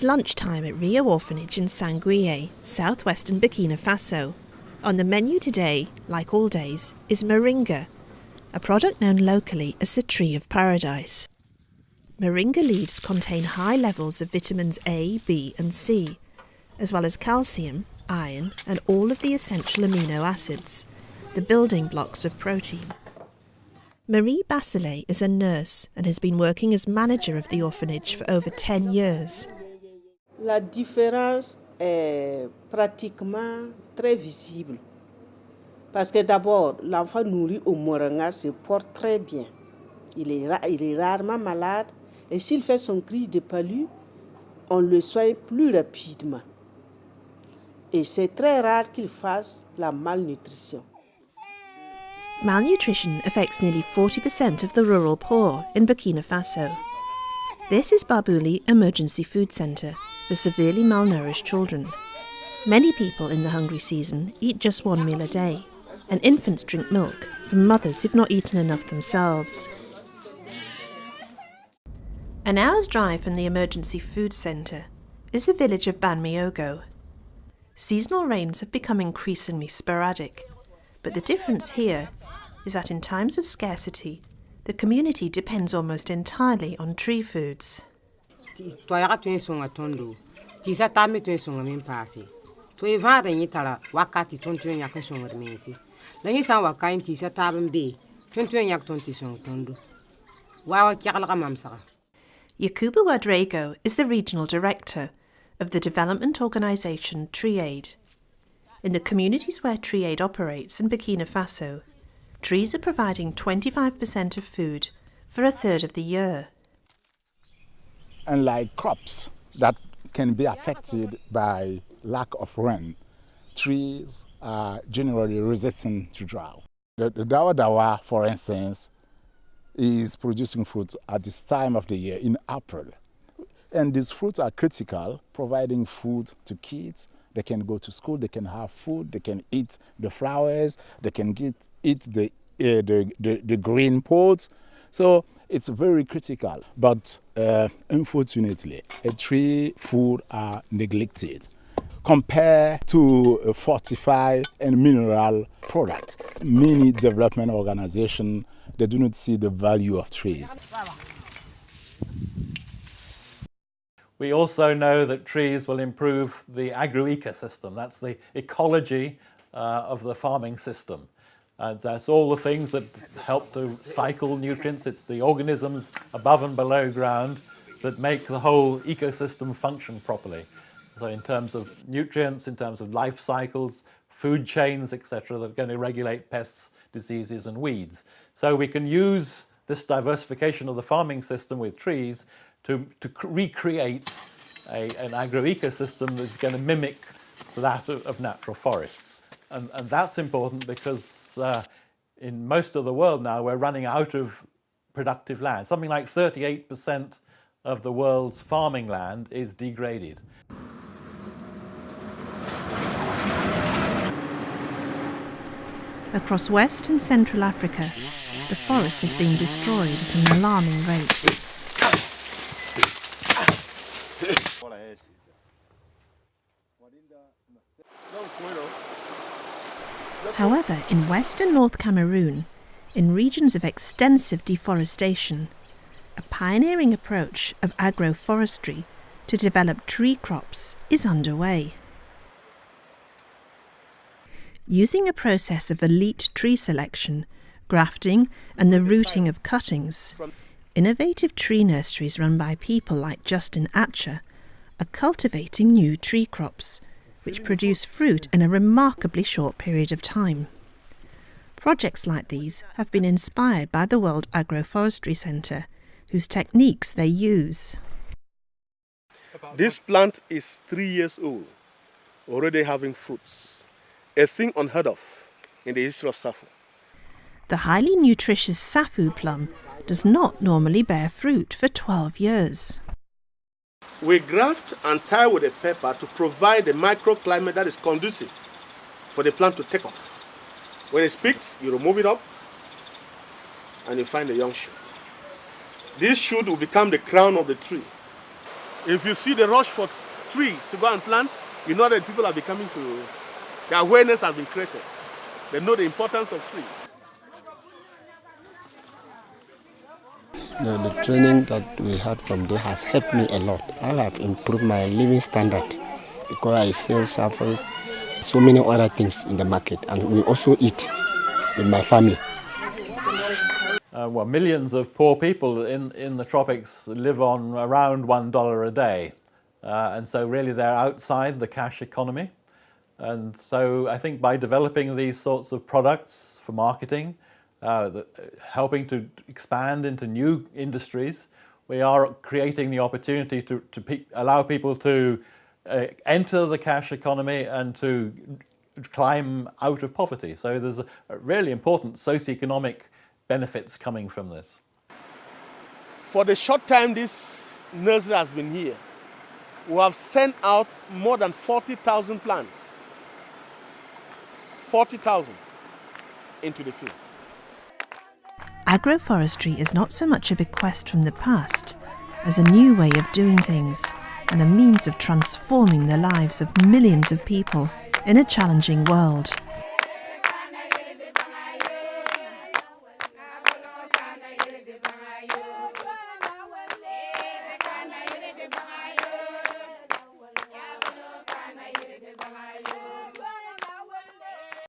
It's lunchtime at Rio Orphanage in Sanguille, southwestern Burkina Faso. On the menu today, like all days, is moringa, a product known locally as the tree of paradise. Moringa leaves contain high levels of vitamins A, B and C, as well as calcium, iron and all of the essential amino acids, the building blocks of protein. Marie Bachelet is a nurse and has been working as manager of the orphanage for over 10 years. La différence est pratiquement très visible. Parce que d'abord, l'enfant nourri au moringa se porte très bien. Il est rarement malade et s'il fait son cri de palu, on le soigne plus rapidement. Et c'est très rare qu'il fasse la malnutrition. Malnutrition affects nearly 40% of the rural poor in Burkina Faso. This is Barbouli Emergency Food Centre for severely malnourished children. Many people in the hungry season eat just one meal a day, and infants drink milk from mothers who've not eaten enough themselves. An hour's drive from the Emergency Food Centre is the village of Banmiogo. Seasonal rains have become increasingly sporadic, but the difference here is that in times of scarcity, the community depends almost entirely on tree foods. Yakubu Wadrego is the regional director of the development organisation TreeAid. In the communities where TreeAid operates in Burkina Faso, trees are providing 25% of food for a third of the year. Unlike crops that can be affected by lack of rain, trees are generally resistant to drought. The dawa, for instance, is producing fruits at this time of the year in April. And these fruits are critical, providing food to kids. They can go to school, they can have food, they can eat the flowers, they can eat the green pods. So it's very critical. But unfortunately, tree food are neglected compared to a fortified and mineral product. Many development organizations, they do not see the value of trees. We also know that trees will improve the agro-ecosystem. That's the ecology of the farming system. That's all the things that help to cycle nutrients. It's the organisms above and below ground that make the whole ecosystem function properly. So in terms of nutrients, in terms of life cycles, food chains, etc., that are going to regulate pests, diseases and weeds. So we can use this diversification of the farming system with trees to recreate an agro-ecosystem that's going to mimic that of natural forests. And that's important because in most of the world now we're running out of productive land. Something like 38% of the world's farming land is degraded. Across West and Central Africa, the forest is being destroyed at an alarming rate. However, in West and North Cameroon, in regions of extensive deforestation, a pioneering approach of agroforestry to develop tree crops is underway. Using a process of elite tree selection, grafting and the rooting of cuttings, innovative tree nurseries run by people like Justin Atcher are cultivating new tree crops, which produce fruit in a remarkably short period of time. Projects like these have been inspired by the World Agroforestry Centre, whose techniques they use. This plant is 3 years old, already having fruits, a thing unheard of in the history of Safu. The highly nutritious Safu plum does not normally bear fruit for 12 years. We graft and tie with a pepper to provide a microclimate that is conducive for the plant to take off. When it speaks, you remove it up and you find a young shoot. This shoot will become the crown of the tree If you see the rush for trees to go and plant, you know that people are becoming to, the awareness has been created. They know the importance of trees. The training that we had from there has helped me a lot. I have improved my living standard because I sell samples, so many other things in the market, and we also eat with my family. Well, millions of poor people in the tropics live on around $1 a day. And so really they're outside the cash economy. And so I think by developing these sorts of products for marketing, helping to expand into new industries, we are creating the opportunity to allow people to enter the cash economy and to climb out of poverty. So there's a really important socioeconomic benefits coming from this. For the short time this nursery has been here, we have sent out more than 40,000 plants. 40,000 into the field. Agroforestry is not so much a bequest from the past as a new way of doing things and a means of transforming the lives of millions of people in a challenging world.